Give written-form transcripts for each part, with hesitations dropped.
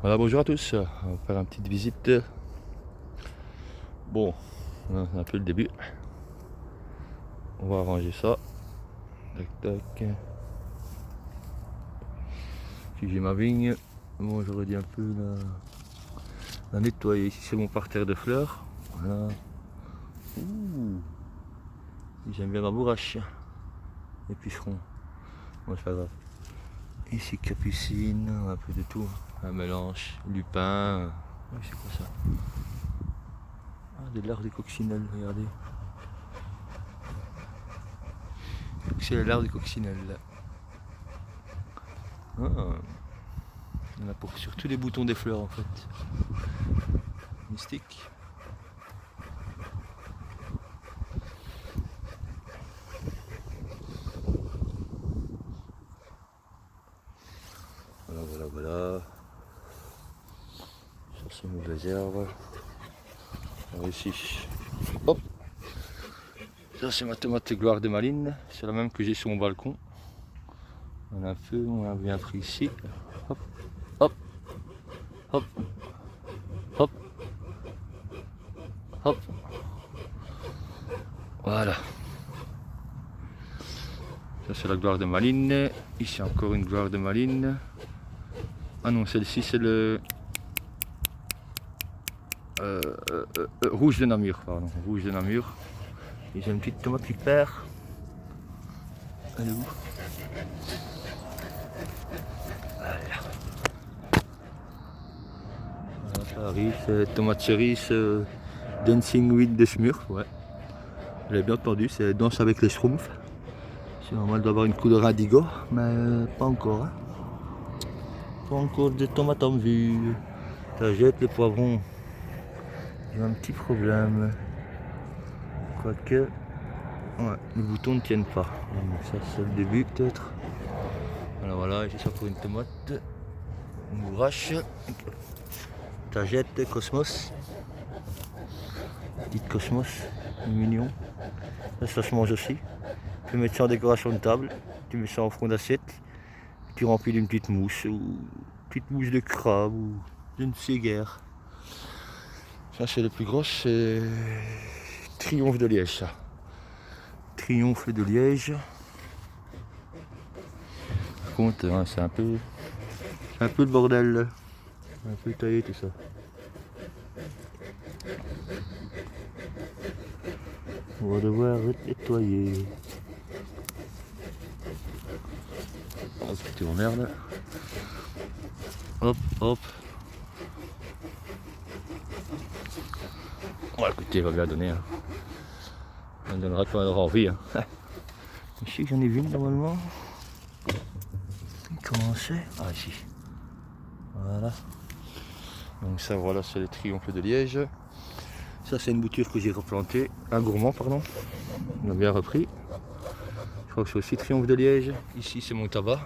Voilà, bonjour à tous, on va faire une petite visite. Bon, c'est un peu le début. On va arranger ça. Tac tac. Si j'ai ma vigne, bon, j'aurais dû un peu la nettoyer. Ici c'est mon parterre de fleurs. Voilà. Ouh. J'aime bien ma bourrache. Et pucerons. Bon, c'est pas grave. Ici capucine, un peu de tout. Un mélange, lupin. C'est quoi ça? Ah, de l'art de coccinelle, regardez. C'est l'art de coccinelle. Ah, il y en a pour sur tous les boutons des fleurs en fait. Mystique. Voilà. Ça c'est une mauvaise herbe. Alors ici, hop. Ça c'est ma tomate gloire de Malines. C'est la même que j'ai sur mon balcon. On a un peu, on a bien pris ici. Hop, hop, hop, hop, hop. Voilà. Ça c'est la gloire de Malines. Ici encore une gloire de Malines. Ah non, celle-ci c'est le rouge de Namur, pardon, rouge de Namur. Et j'ai une petite tomate qui perd. Elle est où? Voilà, ça arrive, c'est tomate cerise Dancing with the Smurf, ouais. Vous l'avez bien entendu, c'est Danse avec les Schtroumpfs. C'est normal d'avoir une couleur indigo, mais pas encore. Hein. Pas encore de tomates en vue. Ça jette les poivrons. J'ai un petit problème. Quoique, ouais, les boutons ne tiennent pas. Donc ça c'est le début peut-être. Alors voilà, j'ai ça pour une tomate. Une bourrache. Tagette, Cosmos. Petite Cosmos, mignon. Ça se mange aussi. Tu peux mettre ça en décoration de table. Tu mets ça en fond d'assiette. Tu remplis d'une petite mousse ou une petite mousse de crabe ou d'une guère. Ça c'est le plus gros, c'est Triomphe de Liège ça. Triomphe de Liège. Par contre, hein, c'est un peu le bordel. Un peu taillé tout ça. On va devoir nettoyer. Hop, tu m'emmerdes. Hop, hop. Bon, écoutez, il va bien donner. Hein. On donnera quand on aura envie. Hein. Je sais que j'en ai vu une normalement. Comment c'est? Ah, ici. Voilà. Donc, ça, voilà, c'est le Triomphe de Liège. Ça, c'est une bouture que j'ai replantée. Un gourmand, pardon. On a bien repris. Je crois que c'est aussi Triomphe de Liège. Ici, c'est mon tabac.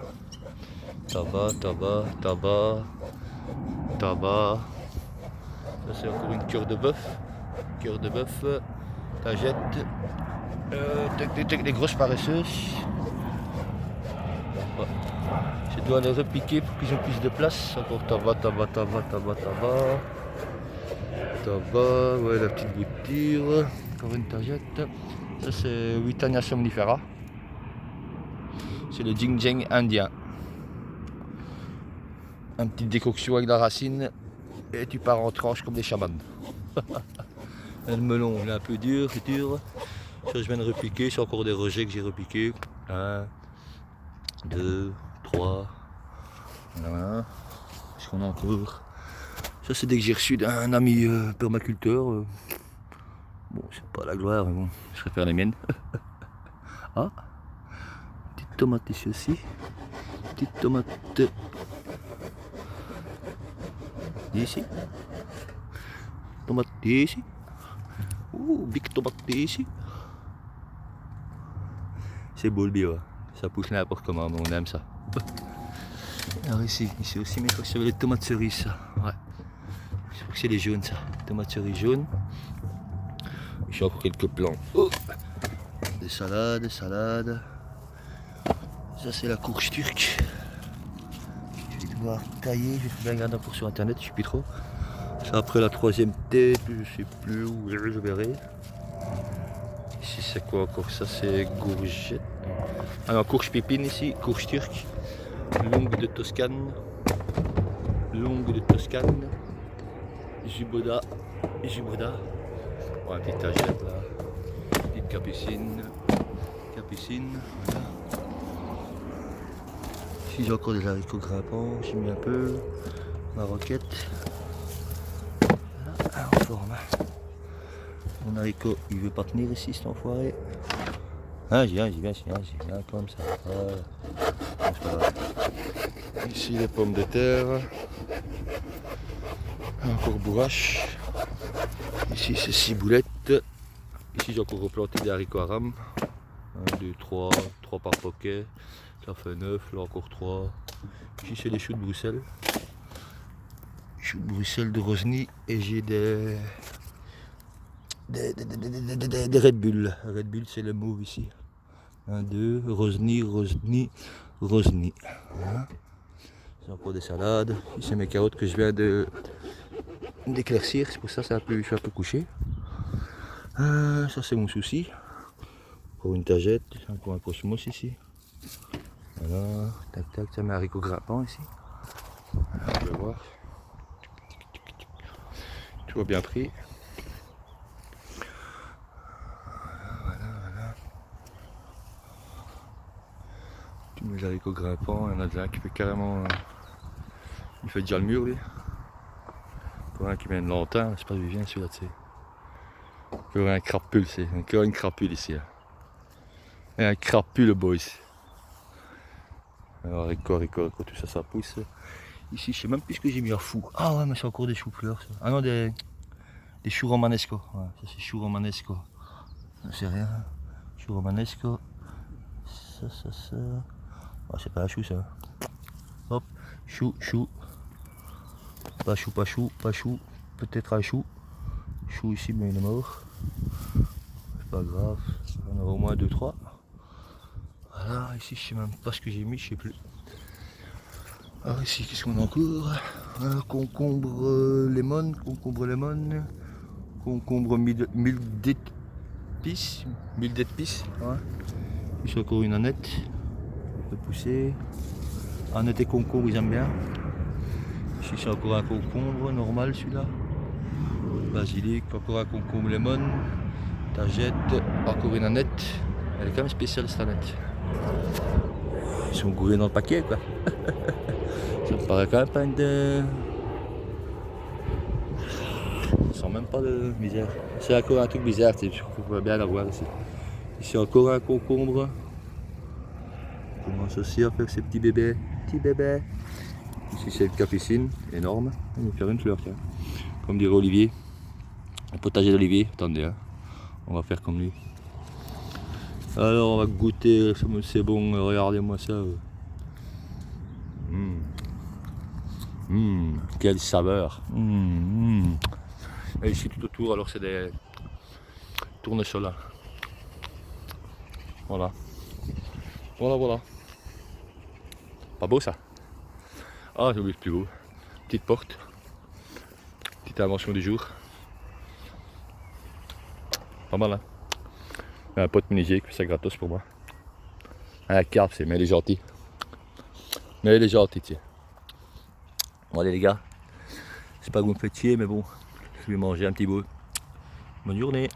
Tabac. Ça, c'est encore une cœur de bœuf. Tagette. Des grosses paresseuses. Ouais. Je dois les repiquer pour qu'ils aient plus de place. Encore tabac. Ouais, la petite bouture. Encore une tagette. Ça, c'est Witania somnifera. C'est le Jingjeng indien. Un petit décoction avec la racine et tu pars en tranche comme des chamans. Le melon, il est un peu dur, c'est dur. Ça, je viens de repiquer, c'est encore des rejets que j'ai repiqués. 1, 2, 3. Voilà. Est-ce qu'on a encore? Ça, c'est dès que j'ai reçu d'un ami permaculteur. Bon, c'est pas la gloire, mais bon, je préfère les miennes. Ah, petite tomate ici aussi. Petite tomate ici. Tomate ici. Big tomate ici. C'est beau le bio. Ça pousse n'importe comment, mais on aime ça. Alors ici aussi, mais je crois que c'est les tomates cerises, ça. Ouais. Je crois que c'est les jaunes, ça. Tomates cerises jaunes. J'ai encore quelques plants. Oh, des salades. Ça, c'est la courge turque. Je vais devoir tailler, je vais bien regarder encore sur internet, je sais plus trop. C'est après la troisième tête, je sais plus où, je verrai. Ici c'est quoi encore? Ça c'est courgette. Ah non, courge pépine ici, courge turque, longue de Toscane, juboda, bon, une petite tagette là, petite capucine, voilà. Ici j'ai encore des haricots grimpants, j'ai mis un peu, ma roquette, voilà, en forme. Mon haricot il veut pas tenir ici cet enfoiré. Ah j'y viens comme ça. Voilà. Bon, c'est pas grave. Ici les pommes de terre. Encore bourrache. Ici c'est ciboulettes. Ici j'ai encore replanté des haricots à rame. 1, 2, 3 par poquet. Ça fait 9, là encore 3. Ici c'est les choux de Bruxelles. Choux de Bruxelles de Rosny. Et j'ai des Red Bull. Red Bull c'est le mauve ici. 1, 2, Rosny. Voilà. J'ai encore des salades. Ici c'est mes carottes que je viens d'éclaircir. C'est pour ça que je suis un peu couché. Ça c'est mon souci. Encore une tagette. Encore un cosmos ici. Voilà. Tac tac. Ça met un haricot grimpant ici. Voilà, on va voir. Tout bien pris. Voilà. Tous mes haricots grimpants, il y en a déjà un qui fait carrément. Il fait déjà le mur lui. Encore un qui vient de longtemps, je sais pas d'où il vient celui-là, tu sais. Encore un crapule, c'est encore une crapule ici. Là. Et un crapule boys. Alors haricot, tout ça, ça pousse. Ici, je sais même plus ce que j'ai mis à fou. Ah ouais, mais c'est encore des choux-fleurs ça. Ah non, des choux romanesco. Ouais, ça c'est choux romanesco. C'est rien. Choux romanesco. Ça. Ah, c'est pas un chou ça. Hop, chou. Pas chou. Peut-être un chou. Chou ici, mais il est mort. C'est pas grave. On en a au moins 2, 3. Voilà, ici, je sais même pas ce que j'ai mis, je sais plus. Alors ici, qu'est-ce qu'on a encore? Concombre lemon. Concombre mille d'épices. Ouais. Ici encore une aneth. On peut pousser. Aneth et concombre, ils aiment bien. Ici c'est encore un concombre normal celui-là. Basilic, encore un concombre lemon. Tagette, encore une aneth. Elle est quand même spéciale cette aneth. Ils sont gourés dans le paquet quoi. Ça me paraît quand même pas une de. Ça sent même pas de misère. C'est encore un truc bizarre, tu sais, je peux bien l'avoir ici. Ici encore un concombre. On commence aussi à faire ces petits bébés. Ici c'est une capucine, énorme. On va faire une fleur, tiens. Comme dirait Olivier. Un potager d'Olivier, attendez, hein. On va faire comme lui. Alors on va goûter, c'est bon, regardez-moi ça. Quelle saveur. Et ici tout autour, alors c'est des tournesols. Voilà. Pas beau ça? Ah, j'ai oublié le plus beau. Petite porte. Petite invention du jour. Pas mal, hein? Un pote menuisier qui fait ça gratos pour moi. Un carpe, c'est, mais il est gentil. Tiens. Bon, allez les gars. C'est pas que vous me faites chier, mais bon, je vais manger un petit bout. Bonne journée.